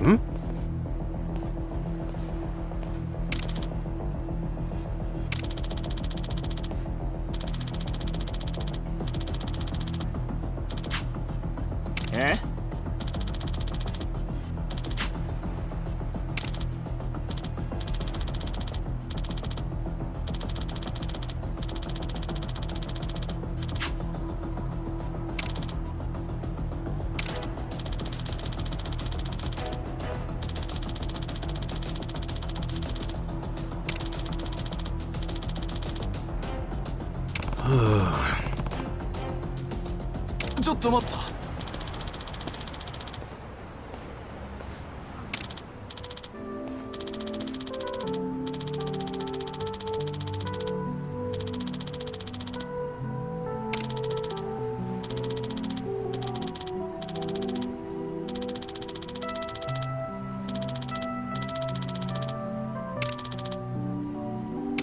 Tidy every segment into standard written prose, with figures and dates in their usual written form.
Hmm? Eh?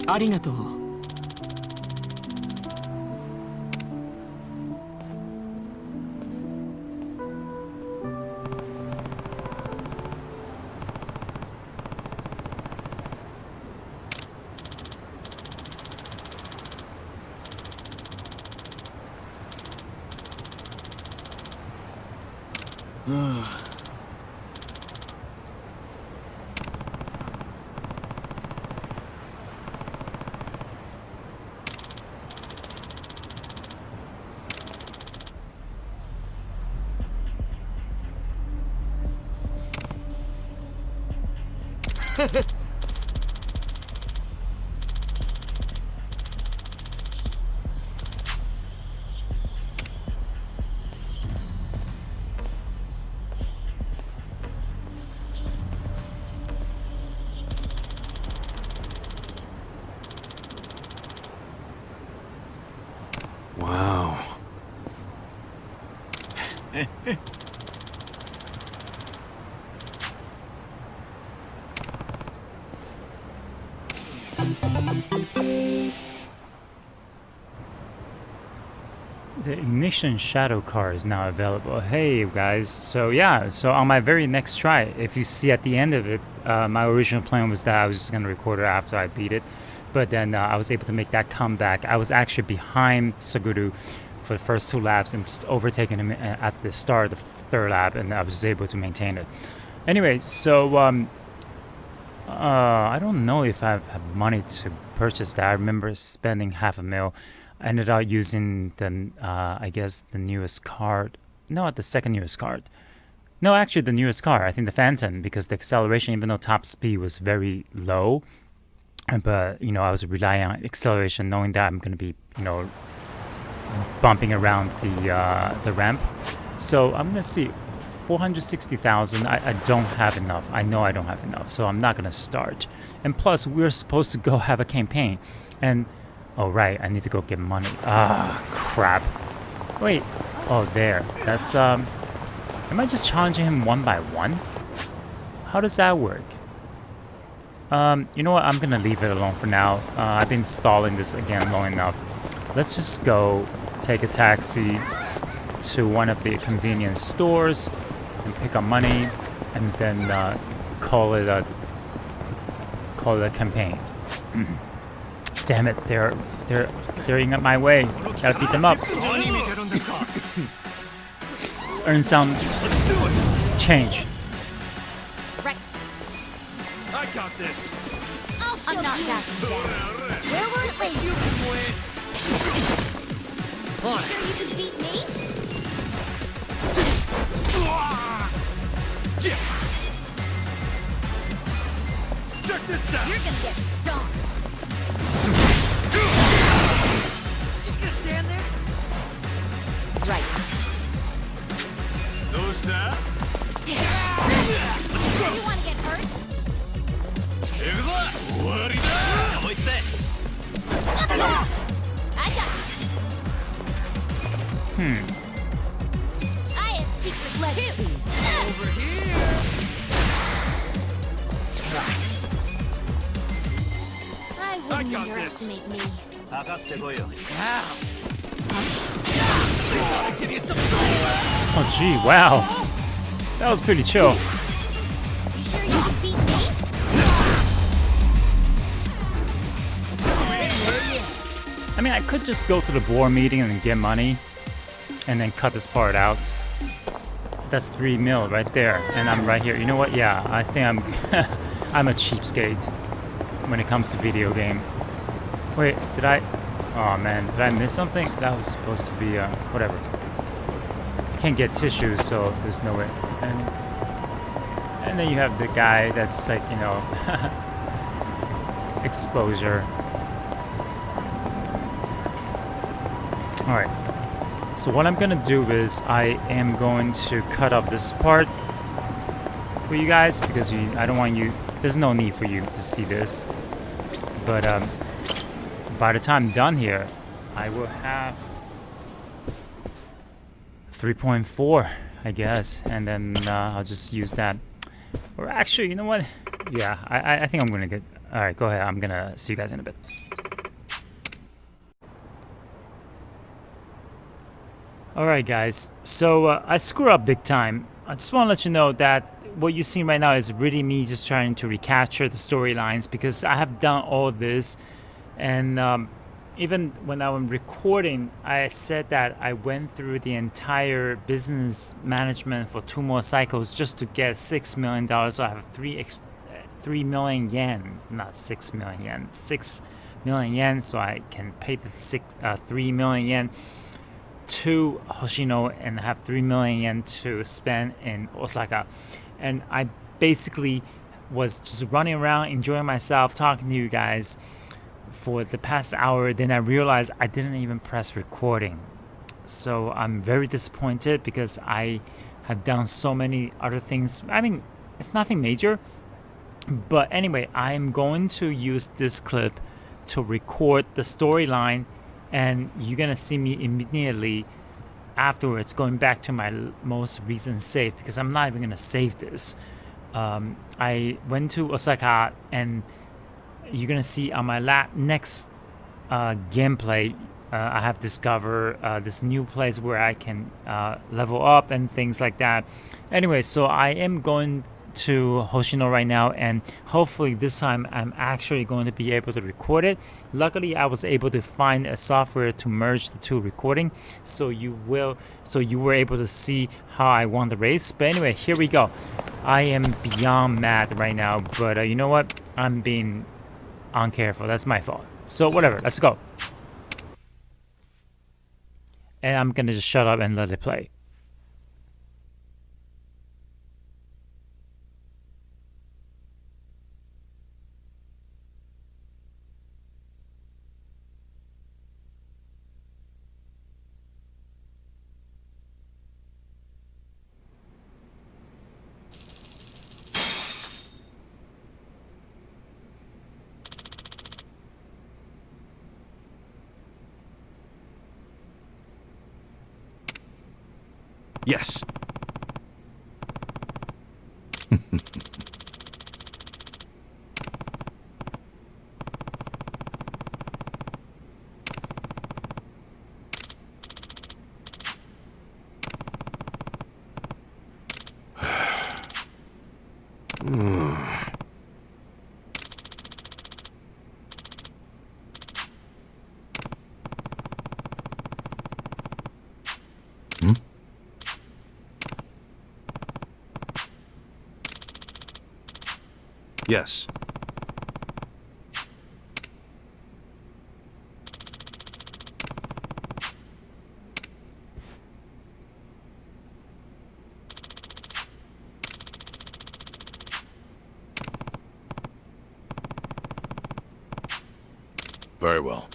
Arigato. Wow. The ignition shadow car is now available. Hey guys, so yeah, so on my very next try, if you see at the end of it, my original plan was that I was just going to record it after I beat it, but then I was able to make that comeback. I was actually behind Suguru for the first 2 laps and just overtaking him at the start of the 3rd lap, and I was just able to maintain it. Anyway, so I don't know if I've had money to purchase that. I remember spending $500,000. I ended up using the, I guess, the newest card. No, the second newest card. No, actually the newest car. I think the Phantom, because the acceleration, even though top speed was very low, but, you know, I was relying on acceleration, knowing that I'm going to be, you know, bumping around the ramp. So I'm going to see 460,000. I don't have enough. I know I don't have enough, so I'm not going to start. And plus, we're supposed to go have a campaign. And oh, right, I need to go get money. Ah, crap. Wait. Oh, there. That's, am I just challenging him 1 by 1? How does that work? You know what? I'm gonna leave it alone for now. I've been stalling this again long enough. Let's just go take a taxi to one of the convenience stores and pick up money, and then call it a campaign. Damn it, they're in my way. Gotta beat them up. Let's earn some change. Right. I got this. I'll show I'm not you. Backing down. Where will it lead? You can win. Sure you can beat me? Check this out. You're gonna get stomped. Just gonna stand there? Right. Who's that? You wanna get hurt? I got this. I have secret letters. Over here. I wouldn't got this. underestimate me. Down. Oh, gee, wow. That was pretty chill. I mean, I could just go to the board meeting and get money and then cut this part out. That's 3 mil right there, and I'm right here. You know what? Yeah, I think I'm I'm a cheapskate when it comes to video game. Wait, did I? Oh man, did I miss something? That was supposed to be whatever. I can't get tissues, so there's no way. And then you have the guy that's just like, you know, exposure. All right. So what I'm gonna do is I am going to cut off this part for you guys because I don't want you. There's no need for you to see this. But by the time I'm done here, I will have 3.4, I guess, and then I'll just use that. Or actually, you know what? Yeah, I think I'm gonna get. All right, go ahead. I'm gonna see you guys in a bit. Alright guys, so I screw up big time. I just want to let you know that what you're seeing right now is really me just trying to recapture the storylines because I have done all this, and even when I was recording, I said that I went through the entire business management for 2 more cycles just to get $6 million. So I have 3 million yen, not 6 million yen, 6 million yen, so I can pay the 3 million yen to Hoshino and have 3 million yen to spend in Osaka. And I basically was just running around enjoying myself, talking to you guys for the past hour. Then I realized I didn't even press recording, so I'm very disappointed because I have done so many other things. I mean, it's nothing major, but anyway, I'm going to use this clip to record the storyline, and you're gonna see me immediately afterwards going back to my most recent save because I'm not even gonna save this. I went to Osaka, and you're gonna see on my next gameplay, I have discovered this new place where I can level up and things like that. Anyway, so I am going to Hoshino right now, and hopefully this time I'm actually going to be able to record it. Luckily, I was able to find a software to merge the two recording, so you were able to see how I won the race. But anyway, here we go. I am beyond mad right now, but you know what? I'm being uncareful. That's my fault. So whatever, let's go. And I'm gonna just shut up and let it play. Yes. Yes. Very well.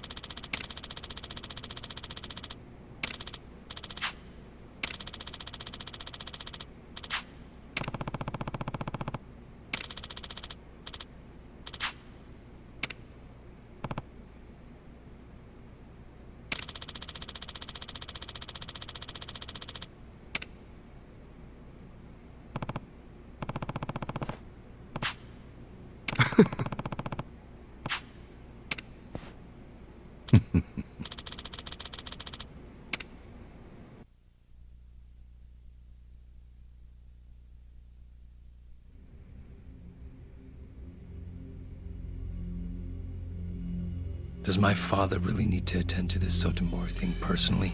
Does my father really need to attend to this Sotomori thing personally?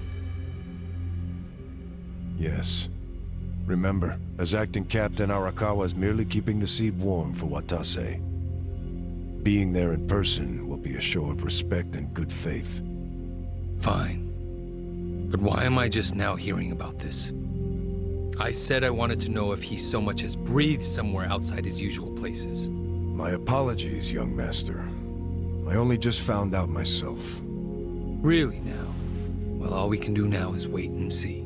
Yes. Remember, as acting captain, Arakawa is merely keeping the seat warm for Watase. Being there in person will be a show of respect and good faith. Fine. But why am I just now hearing about this? I said I wanted to know if he so much as breathed somewhere outside his usual places. My apologies, young master. I only just found out myself. Really now? Well, all we can do now is wait and see.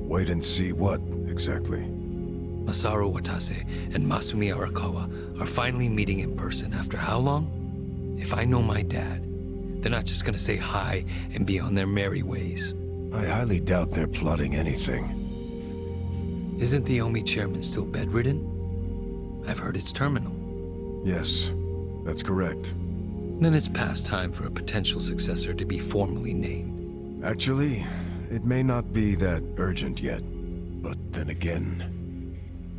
Wait and see what, exactly? Masaru Watase and Masumi Arakawa are finally meeting in person after how long? If I know my dad, they're not just gonna say hi and be on their merry ways. I highly doubt they're plotting anything. Isn't the Omi chairman still bedridden? I've heard it's terminal. Yes, that's correct. Then it's past time for a potential successor to be formally named. Actually, it may not be that urgent yet. But then again,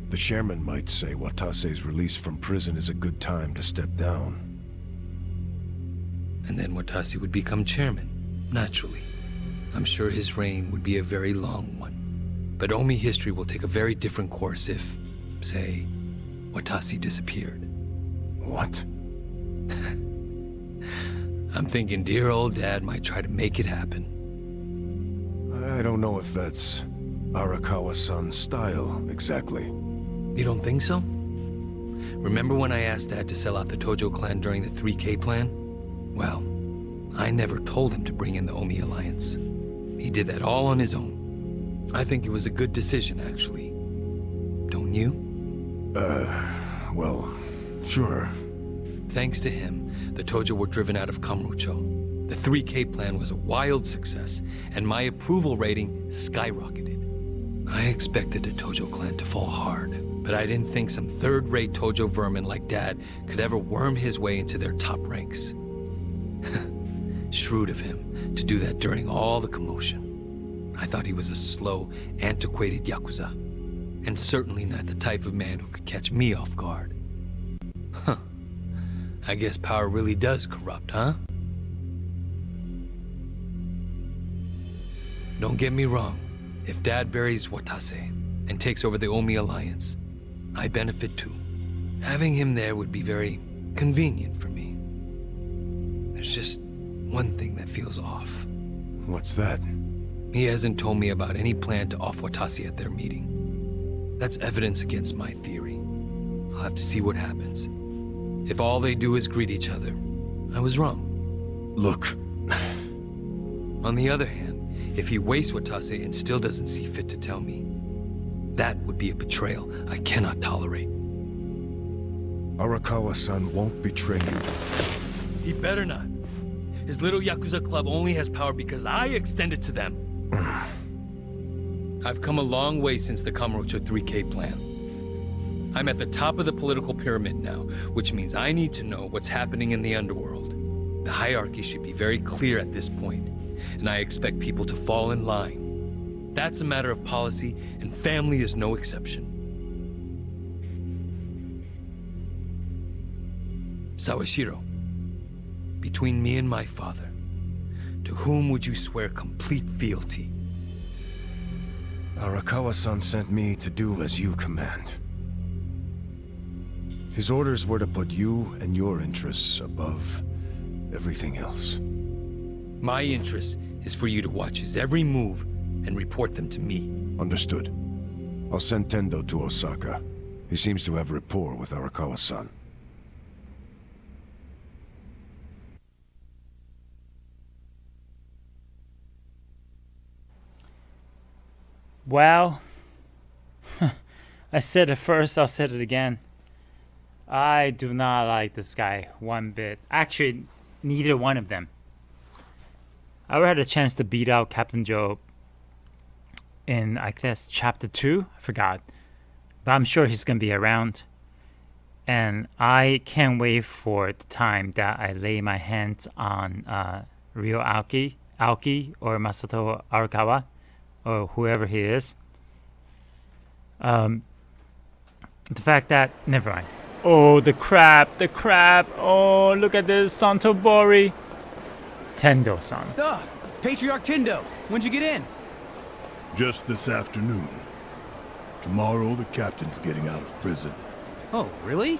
the chairman might say Watase's release from prison is a good time to step down. And then Watase would become chairman, naturally. I'm sure his reign would be a very long one. But Omi history will take a very different course if, say, Watase disappeared. What? I'm thinking dear old dad might try to make it happen. I don't know if that's Arakawa-san's style, exactly. You don't think so? Remember when I asked Dad to sell out the Tojo clan during the 3K plan? Well, I never told him to bring in the Omi Alliance. He did that all on his own. I think it was a good decision, actually. Don't you? Well, sure. Thanks to him, the Tojo were driven out of Kamurocho. The 3K plan was a wild success, and my approval rating skyrocketed. I expected the Tojo clan to fall hard, but I didn't think some third-rate Tojo vermin like Dad could ever worm his way into their top ranks. Shrewd of him to do that during all the commotion. I thought he was a slow, antiquated Yakuza, and certainly not the type of man who could catch me off guard. Huh. I guess power really does corrupt, huh? Don't get me wrong. If Dad buries Watase and takes over the Omi Alliance, I benefit too. Having him there would be very convenient for me. There's just one thing that feels off. What's that? He hasn't told me about any plan to off Watase at their meeting. That's evidence against my theory. I'll have to see what happens. If all they do is greet each other, I was wrong. Look. On the other hand, if he wastes Watase and still doesn't see fit to tell me, that would be a betrayal I cannot tolerate. Arakawa-san won't betray you. He better not. His little Yakuza club only has power because I extend it to them. I've come a long way since the Kamurocho 3K plan. I'm at the top of the political pyramid now, which means I need to know what's happening in the underworld. The hierarchy should be very clear at this point, and I expect people to fall in line. That's a matter of policy, and family is no exception. Sawashiro, between me and my father, to whom would you swear complete fealty? Arakawa-san sent me to do as you command. His orders were to put you and your interests above everything else. My interest is for you to watch his every move and report them to me. Understood. I'll send Tendo to Osaka. He seems to have rapport with Arakawa-san. Well, I said it first, I'll say it again. I do not like this guy one bit. Actually, neither one of them. I ever had a chance to beat out Captain Joe in, I guess, Chapter 2? I forgot. But I'm sure he's going to be around. And I can't wait for the time that I lay my hands on Ryo Aoki or Masato Arakawa, or whoever he is. The fact that, never mind. Oh, the crab, the crab. Oh, look at this, Santobori. Tendo-san. Patriarch Tindo, when'd you get in? Just this afternoon. Tomorrow, the captain's getting out of prison. Oh, really?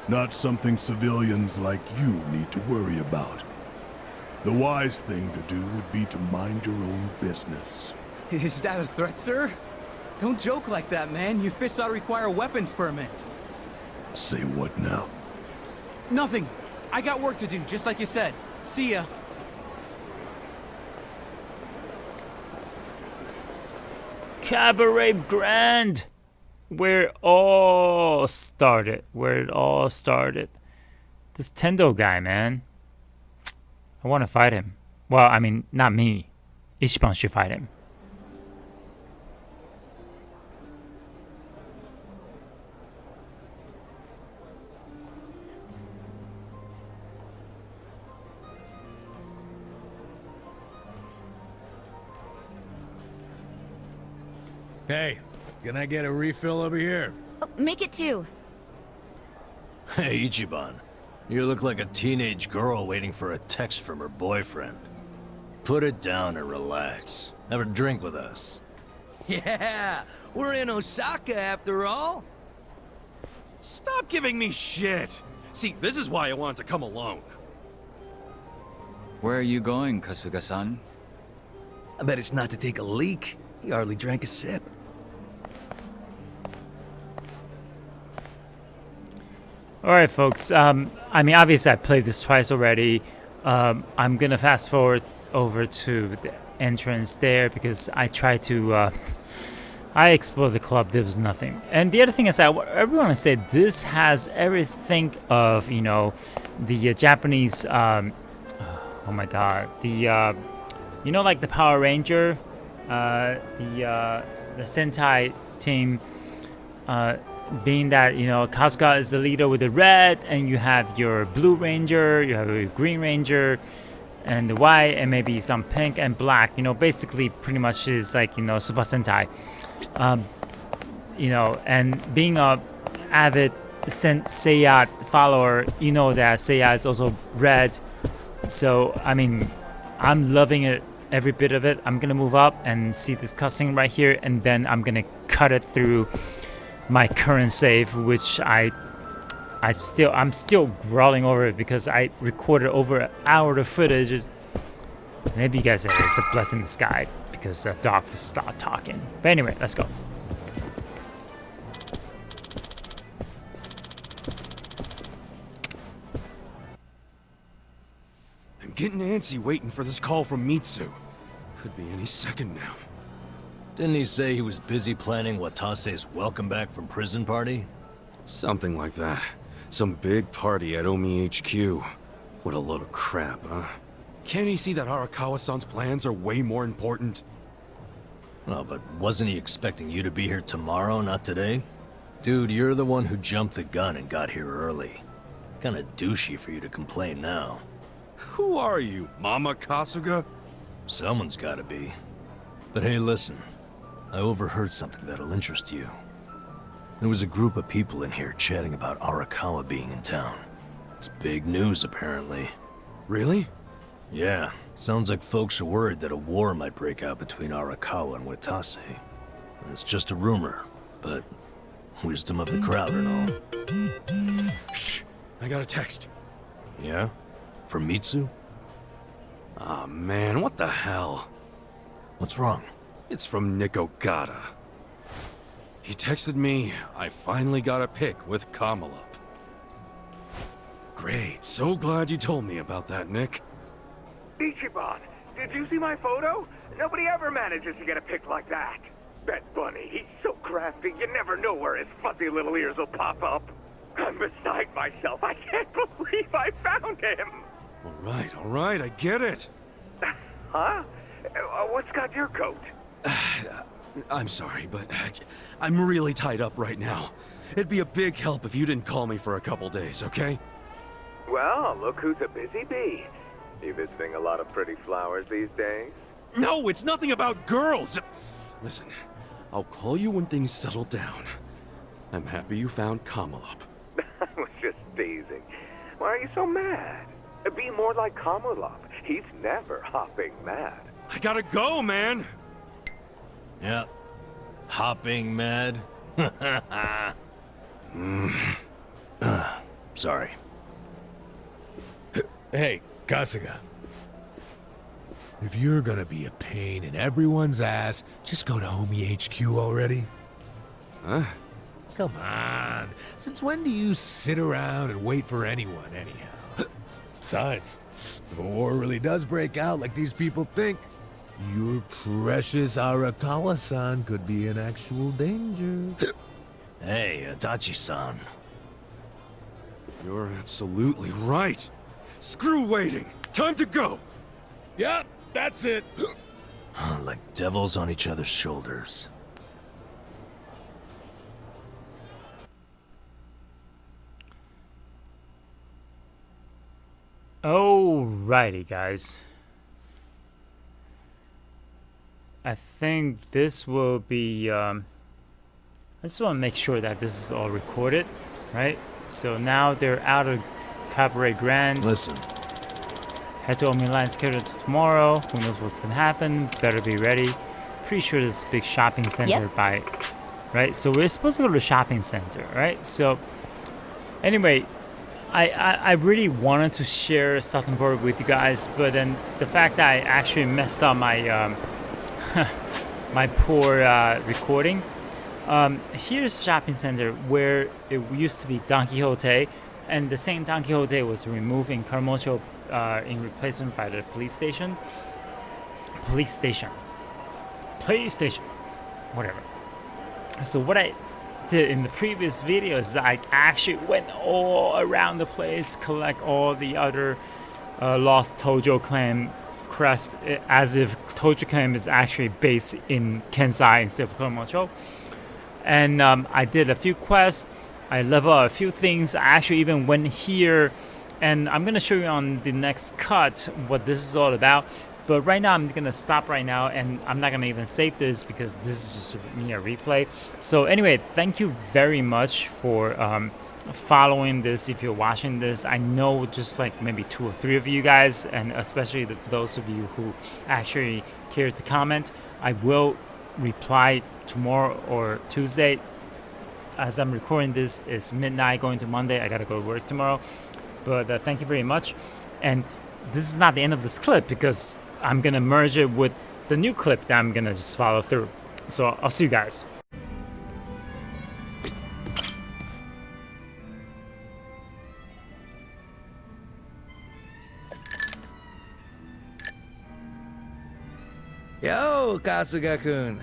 Not something civilians like you need to worry about. The wise thing to do would be to mind your own business. Is that a threat, sir? Don't joke like that, man. Your fists ought to require a weapons permit. Say what now? Nothing. I got work to do, just like you said. See ya. Cabaret Grand. Where it all started. Where it all started. This Tendo guy, man. I want to fight him. Well, I mean, not me. Ichiban should fight him. Hey, can I get a refill over here? Oh, make it 2. Hey, Ichiban. You look like a teenage girl waiting for a text from her boyfriend. Put it down and relax. Have a drink with us. Yeah, we're in Osaka after all. Stop giving me shit! See, this is why I wanted to come alone. Where are you going, Kasuga-san? I bet it's not to take a leak. He hardly drank a sip. Alright, folks. I mean, obviously I played this twice already. I'm gonna fast forward over to the entrance there because I tried to... I explored the club, there was nothing. And the other thing is that everyone said this has everything of, you know, the Japanese... oh my god. The, you know, like the Power Ranger? The Sentai team... being that, you know, Kasuga is the leader with the red, and you have your blue ranger, you have a green ranger, and the white, and maybe some pink and black. You know, basically pretty much is like, you know, Super Sentai. You know, and being a avid Seiya follower, you know that Seiya is also red. So, I mean, I'm loving it, every bit of it. I'm gonna move up and see this cutscene right here, and then I'm gonna cut it through my current save, which I'm still growling over it because I recorded over an hour of footage. Maybe you guys say it's a blessing in the sky because Doc stopped talking. But anyway, let's go. I'm getting antsy waiting for this call from Mitsu. Could be any second now. Didn't he say he was busy planning Watase's welcome back from prison party? Something like that. Some big party at Omi HQ. What a load of crap, huh? Can't he see that Arakawa-san's plans are way more important? No, but wasn't he expecting you to be here tomorrow, not today? Dude, you're the one who jumped the gun and got here early. Kinda douchey for you to complain now. Who are you, Mama Kasuga? Someone's gotta be. But hey, listen. I overheard something that'll interest you. There was a group of people in here chatting about Arakawa being in town. It's big news, apparently. Really? Yeah, sounds like folks are worried that a war might break out between Arakawa and Watase. It's just a rumor, but wisdom of the crowd and all. Shh! I got a text. Yeah? From Mitsu? Aw, man, what the hell? What's wrong? It's from Nick Ogata. He texted me, I finally got a pic with Kamala. Great, so glad you told me about that, Nick. Ichiban, did you see my photo? Nobody ever manages to get a pic like that. Bet Bunny, he's so crafty, you never know where his fuzzy little ears will pop up. I'm beside myself, I can't believe I found him. All right, I get it. Huh? What's got your coat? I'm sorry, but I'm really tied up right now. It'd be a big help if you didn't call me for a couple days, okay? Well, look who's a busy bee. You visiting a lot of pretty flowers these days? No, it's nothing about girls! Listen, I'll call you when things settle down. I'm happy you found Kamala. I was just teasing. Why are you so mad? Be more like Kamulov. He's never hopping mad. I gotta go, man! Yep. Hopping mad. Sorry. Hey, Kasuga. If you're gonna be a pain in everyone's ass, just go to Homie HQ already. Huh? Come on. Since when do you sit around and wait for anyone, anyhow? Besides, if a war really does break out like these people think, your precious Arakawa-san could be in actual danger. Hey, Itachi-san. You're absolutely right. Screw waiting. Time to go. Yep, that's it. Like devils on each other's shoulders. Alrighty, guys. I think this will be, I just want to make sure that this is all recorded, right? So now they're out of Cabaret Grand. Listen. Head to Omi Line scheduled tomorrow. Who knows what's gonna happen? Better be ready. Pretty sure this big shopping center right? So we're supposed to go to the shopping center, right? So anyway, I really wanted to share Suttonburg with you guys, but then the fact that I actually messed up my my poor recording. Here's shopping center where it used to be Don Quixote, and the same Don Quixote was removed in Karamocho in replacement by the police station, whatever. So what I did in the previous video is I actually went all around the place, collect all the other lost Tojo clan crest, as if Tojo clan is actually based in Kensai instead of Karamocho. And I did a few quests, I leveled up a few things. I actually even went here, and I'm gonna show you on the next cut what this is all about. But right now I'm gonna stop right now, and I'm not gonna even save this because this is just me a replay. So anyway, thank you very much for following this. If you're watching this, I know just like maybe 2 or 3 of you guys, and especially those of you who actually care to comment, I will reply tomorrow or Tuesday. As I'm recording this, it's midnight going to Monday. I gotta go to work tomorrow. But thank you very much. And this is not the end of this clip because I'm gonna merge it with the new clip that I'm gonna just follow through. So I'll see you guys. Yo, Kasuga-kun.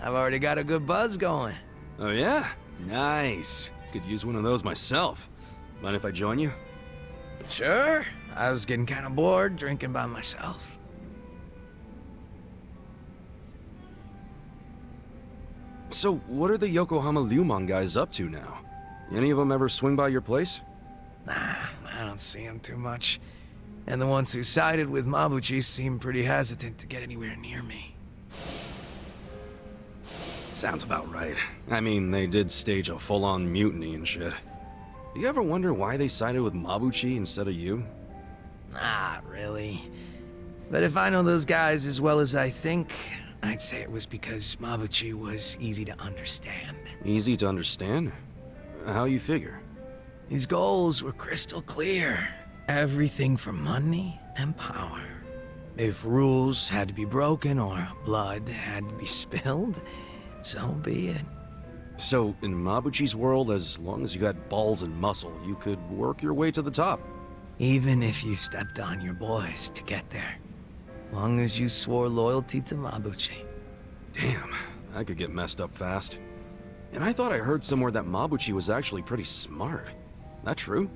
I've already got a good buzz going. Oh yeah? Nice. Could use one of those myself. Mind if I join you? Sure. I was getting kind of bored drinking by myself. So, what are the Yokohama Lumon guys up to now? Any of them ever swing by your place? Nah, I don't see them too much. And the ones who sided with Mabuchi seem pretty hesitant to get anywhere near me. Sounds about right. I mean, they did stage a full-on mutiny and shit. Do you ever wonder why they sided with Mabuchi instead of you? Not really. But if I know those guys as well as I think, I'd say it was because Mabuchi was easy to understand. Easy to understand? How you figure? His goals were crystal clear. Everything for money and power. If rules had to be broken or blood had to be spilled, so be it. So, in Mabuchi's world, as long as you had balls and muscle, you could work your way to the top. Even if you stepped on your boys to get there. Long as you swore loyalty to Mabuchi. Damn, I could get messed up fast. And I thought I heard somewhere that Mabuchi was actually pretty smart. That true?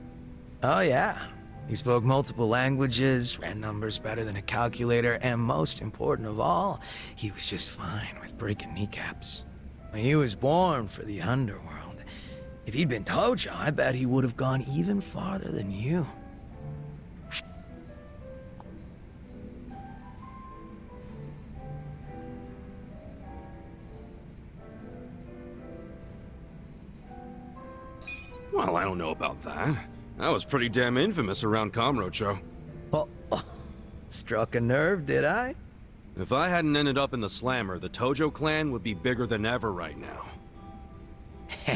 Oh yeah. He spoke multiple languages, ran numbers better than a calculator, and most important of all, he was just fine with breaking kneecaps. He was born for the underworld. If he'd been Tojo, I bet he would have gone even farther than you. Well, I don't know about that. I was pretty damn infamous around Kamurocho. Oh, struck a nerve, did I? If I hadn't ended up in the slammer, the Tojo clan would be bigger than ever right now.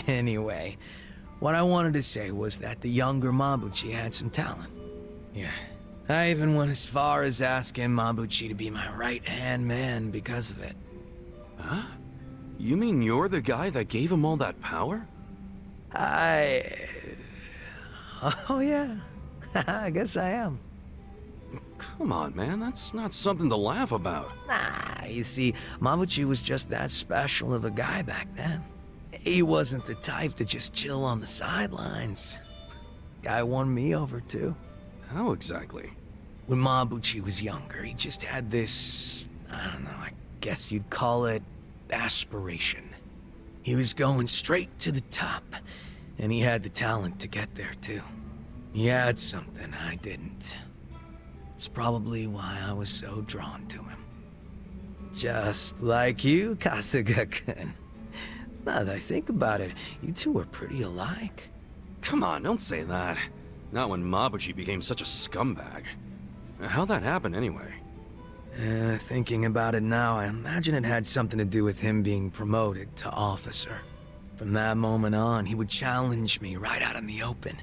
Anyway, what I wanted to say was that the younger Mabuchi had some talent. Yeah, I even went as far as asking Mabuchi to be my right-hand man because of it. Huh? You mean you're the guy that gave him all that power? Oh yeah, I guess I am. Come on, man, that's not something to laugh about. Nah, you see, Mabuchi was just that special of a guy back then. He wasn't the type to just chill on the sidelines. Guy won me over too. How exactly? When Mabuchi was younger, he just had this, I don't know, I guess you'd call it aspiration. He was going straight to the top, and he had the talent to get there too. He had something I didn't. It's probably why I was so drawn to him. Just like you, Kasuga-kun. Now that I think about it, you two are pretty alike. Come on, don't say that. Not when Mabuchi became such a scumbag. How'd that happen anyway? Thinking about it now, I imagine it had something to do with him being promoted to officer. From that moment on, he would challenge me right out in the open.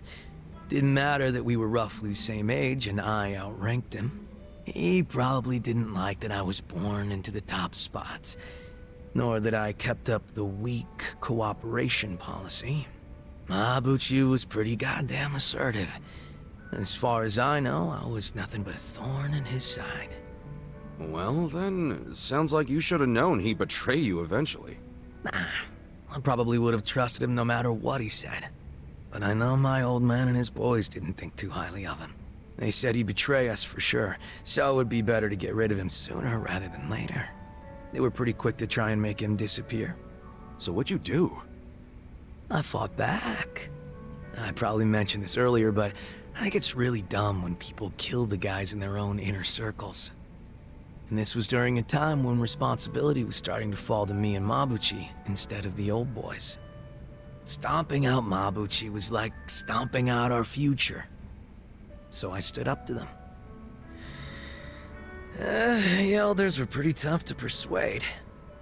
Didn't matter that we were roughly the same age and I outranked him. He probably didn't like that I was born into the top spots, nor that I kept up the weak cooperation policy. Mabuchi was pretty goddamn assertive. As far as I know, I was nothing but a thorn in his side. Well, then, sounds like you should have known he'd betray you eventually. Nah, I probably would have trusted him no matter what he said. But I know my old man and his boys didn't think too highly of him. They said he'd betray us for sure, so it would be better to get rid of him sooner rather than later. They were pretty quick to try and make him disappear. So what'd you do? I fought back. I probably mentioned this earlier, but I think it's really dumb when people kill the guys in their own inner circles. And this was during a time when responsibility was starting to fall to me and Mabuchi instead of the old boys. Stomping out Mabuchi was like stomping out our future. So I stood up to them. The elders were pretty tough to persuade.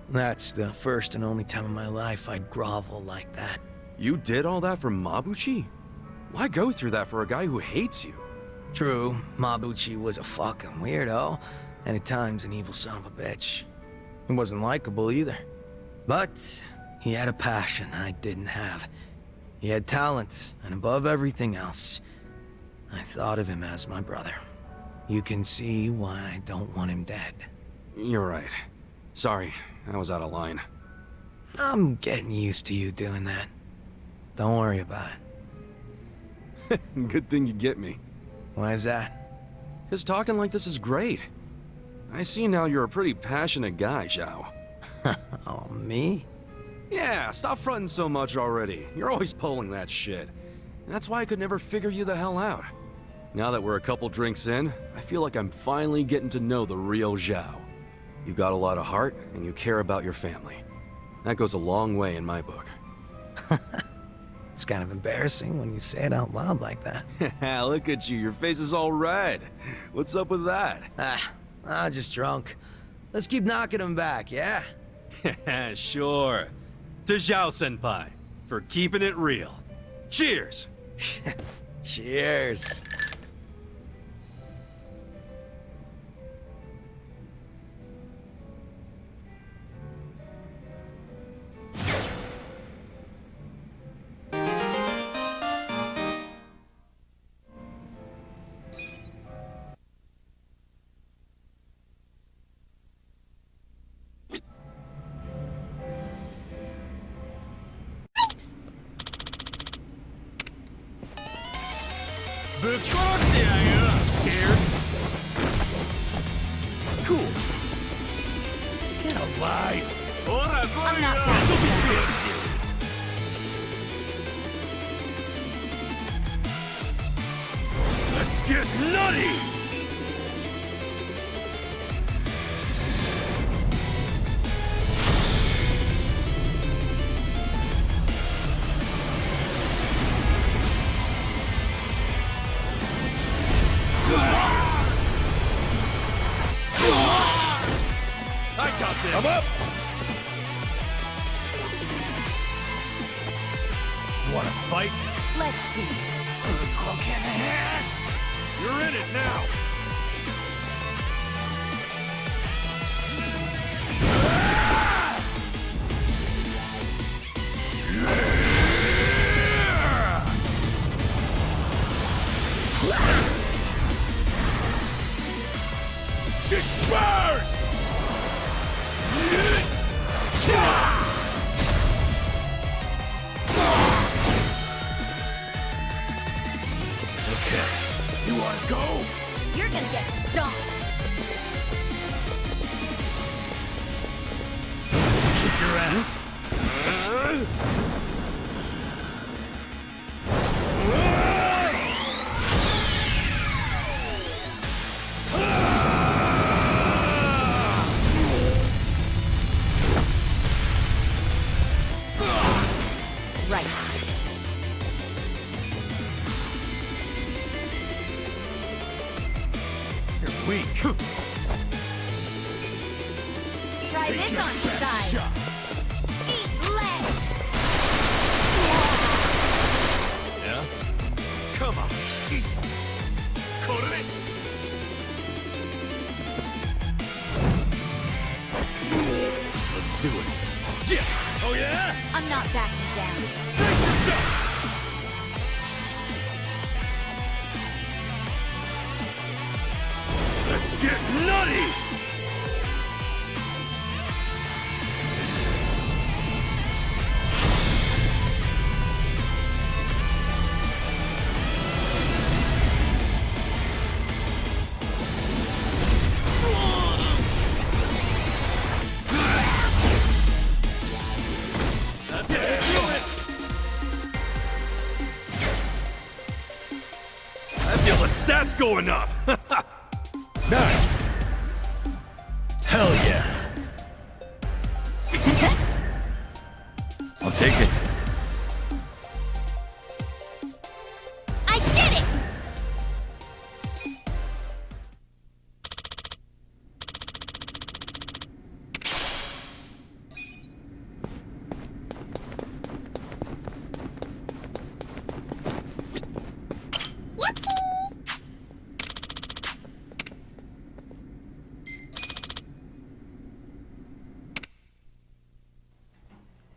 That's the first and only time in my life I'd grovel like that. You did all that for Mabuchi? Why go through that for a guy who hates you? True, Mabuchi was a fucking weirdo, and at times an evil son of a bitch. He wasn't likable either. But he had a passion I didn't have. He had talent, and above everything else, I thought of him as my brother. You can see why I don't want him dead. You're right. Sorry, I was out of line. I'm getting used to you doing that. Don't worry about it. Good thing you get me. Why is that? Because talking like this is great. I see now you're a pretty passionate guy, Zhao. Oh, me? Yeah, stop fronting so much already. You're always pulling that shit. And that's why I could never figure you the hell out. Now that we're a couple drinks in, I feel like I'm finally getting to know the real Zhao. You've got a lot of heart, and you care about your family. That goes a long way in my book. It's kind of embarrassing when you say it out loud like that. Look at you, your face is all red. What's up with that? Just drunk. Let's keep knocking him back, yeah? Sure. To Zhao-senpai, for keeping it real. Cheers! Cheers. Scared? Cool. Get alive. I'm not that Let's get nutty! Come up! You wanna fight? Let's see. You're in it now! Disperse! Okay, you wanna go? You're gonna get stomped. Kick your ass? Right. You're weak. Try this on your side. Eat lead. Yeah? Come on, eat. Korore. Let's do it. Yeah! Oh yeah? I'm not backing down. Let's get nutty! I feel the stats going up! Nice! Hell yeah! I'll take it. I did it!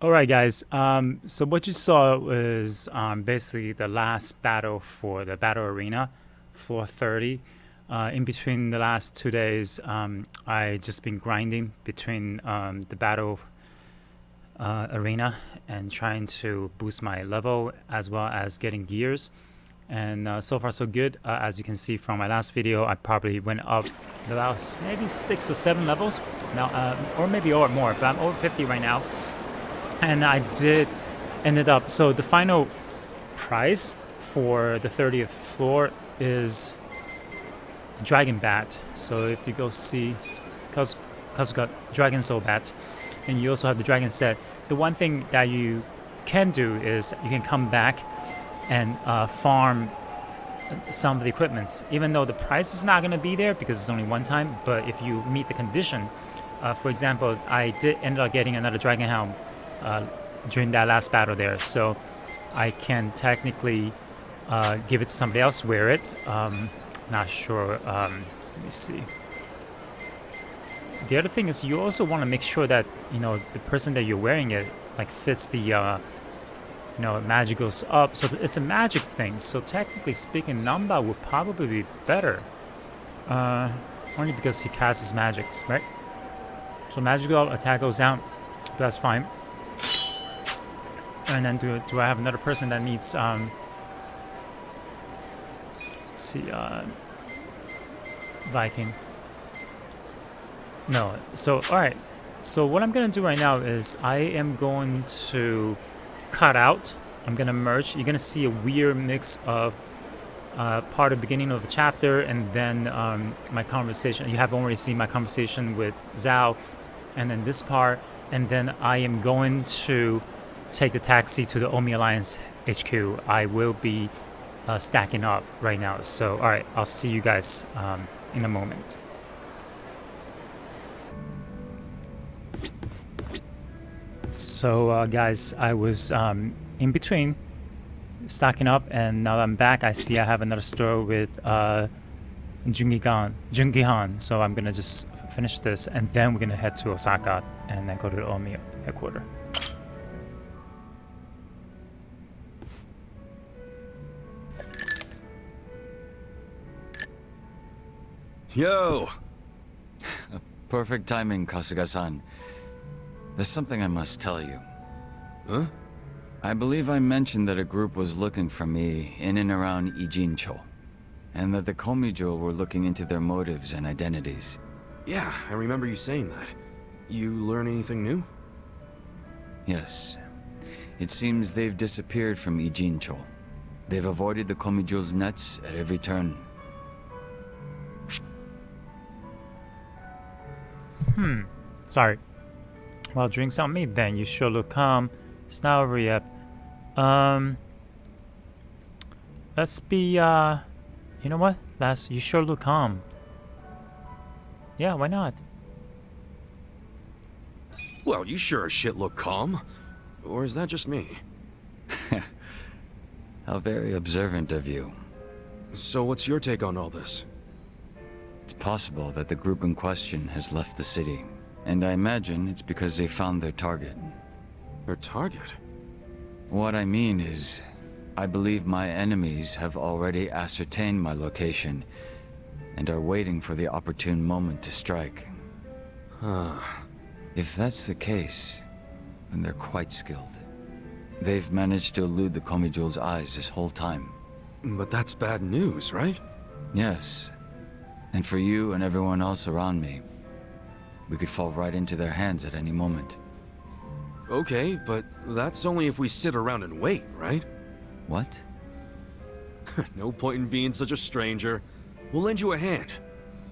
Alright guys, so what you saw was basically the last battle for the battle arena, floor 30. In between the last 2 days, I just been grinding between the battle arena and trying to boost my level as well as getting gears. And so far so good. As you can see from my last video, I probably went up about maybe 6 or 7 levels now, or maybe more, but I'm over 50 right now. And I did ended up, so the final prize for the 30th floor is the Dragon Bat. So if you go see Kasuga Dragon Soul Bat, and you also have the Dragon Set, the one thing that you can do is you can come back and farm some of the equipments, even though the price is not going to be there because it's only one time. But if you meet the condition, for example, I did end up getting another Dragon Helm during that last battle there, so I can technically give it to somebody else, wear it. Not sure. Let me see. The other thing is you also want to make sure that the person that you're wearing it like fits the magic goes up, so it's a magic thing. So technically speaking, Namba would probably be better, only because he casts his magics, right? So magical attack goes down, that's fine. And then do I have another person that needs let's see, Viking? No. So alright. So what I'm gonna do right now is I am going to cut out. I'm gonna merge. You're gonna see a weird mix of part of the beginning of the chapter and then my conversation. You have already seen my conversation with Zhao, and then this part, and then I am going to take the taxi to the Omi Alliance HQ. I will be stacking up right now. So, alright, I'll see you guys in a moment. So, guys, I was in between stocking up, and now that I'm back, I see I have another store with Jungihan. So I'm gonna just finish this, and then we're gonna head to Osaka and then go to the Omi headquarters. Yo! Perfect timing, Kasuga-san. There's something I must tell you. Huh? I believe I mentioned that a group was looking for me in and around Ijincho, and that the Komijo were looking into their motives and identities. Yeah, I remember you saying that. You learn anything new? Yes. It seems they've disappeared from Ijincho. They've avoided the Komijo's nets at every turn. Sorry. Well, drinks on me then. You sure look calm. It's not over yet. Let's be, you know what? You sure look calm. Yeah, why not? Well, you sure as shit look calm. Or is that just me? How very observant of you. So what's your take on all this? It's possible that the group in question has left the city, and I imagine it's because they found their target. Their target? What I mean is, I believe my enemies have already ascertained my location and are waiting for the opportune moment to strike. Huh. If that's the case, then they're quite skilled. They've managed to elude the Komijo's eyes this whole time. But that's bad news, right? Yes. And for you and everyone else around me, we could fall right into their hands at any moment. Okay, but that's only if we sit around and wait, right? What? No point in being such a stranger. We'll lend you a hand.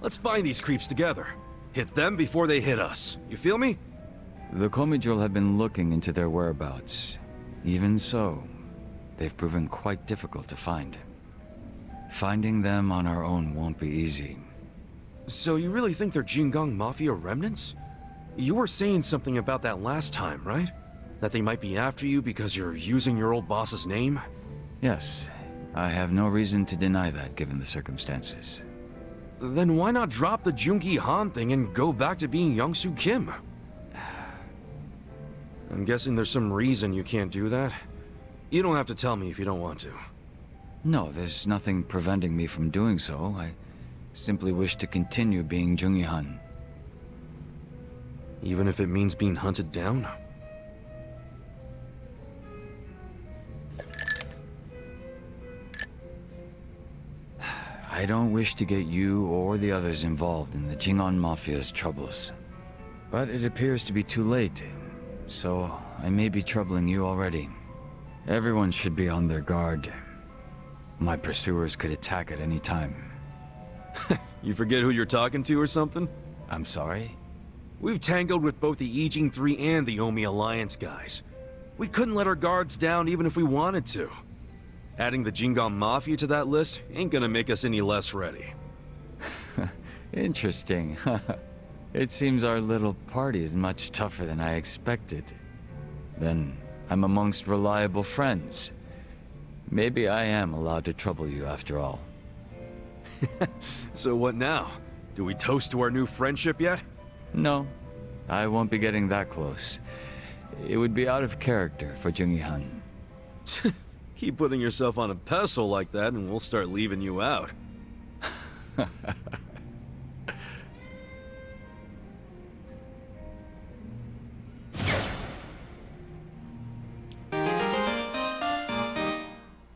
Let's find these creeps together. Hit them before they hit us. You feel me? The Komijo have been looking into their whereabouts. Even so, they've proven quite difficult to find. Finding them on our own won't be easy. So you really think they're Jingang Mafia remnants? You were saying something about that last time, right? That they might be after you because you're using your old boss's name? Yes, I have no reason to deny that given the circumstances. Then why not drop the Jungi Han thing and go back to being Youngsu Kim? I'm guessing there's some reason you can't do that? You don't have to tell me if you don't want to. No, there's nothing preventing me from doing so. I simply wish to continue being Jungi-han. Even if it means being hunted down? I don't wish to get you or the others involved in the Jingon Mafia's troubles. But it appears to be too late, so I may be troubling you already. Everyone should be on their guard. My pursuers could attack at any time. You forget who you're talking to or something? I'm sorry? We've tangled with both the Ijing 3 and the Omi Alliance guys. We couldn't let our guards down even if we wanted to. Adding the Jingon Mafia to that list ain't gonna make us any less ready. Interesting. It seems our little party is much tougher than I expected. Then I'm amongst reliable friends. Maybe I am allowed to trouble you after all. So what now? Do we toast to our new friendship yet? No, I won't be getting that close. It would be out of character for Jungi-han. Keep putting yourself on a pedestal like that and we'll start leaving you out.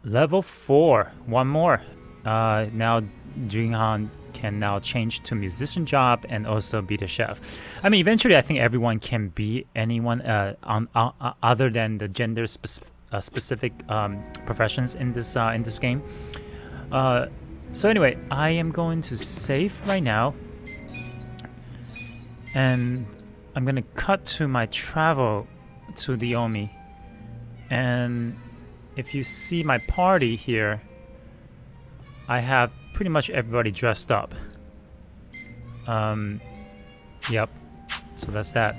Level 4. One more. Now Junhan can now change to musician job and also be the chef. I mean, eventually I think everyone can be anyone other than the gender specific professions in this game. So anyway, I am going to save right now, and I'm gonna cut to my travel to the Omi. And if you see my party here, I have pretty much everybody dressed up. Yep. So that's that.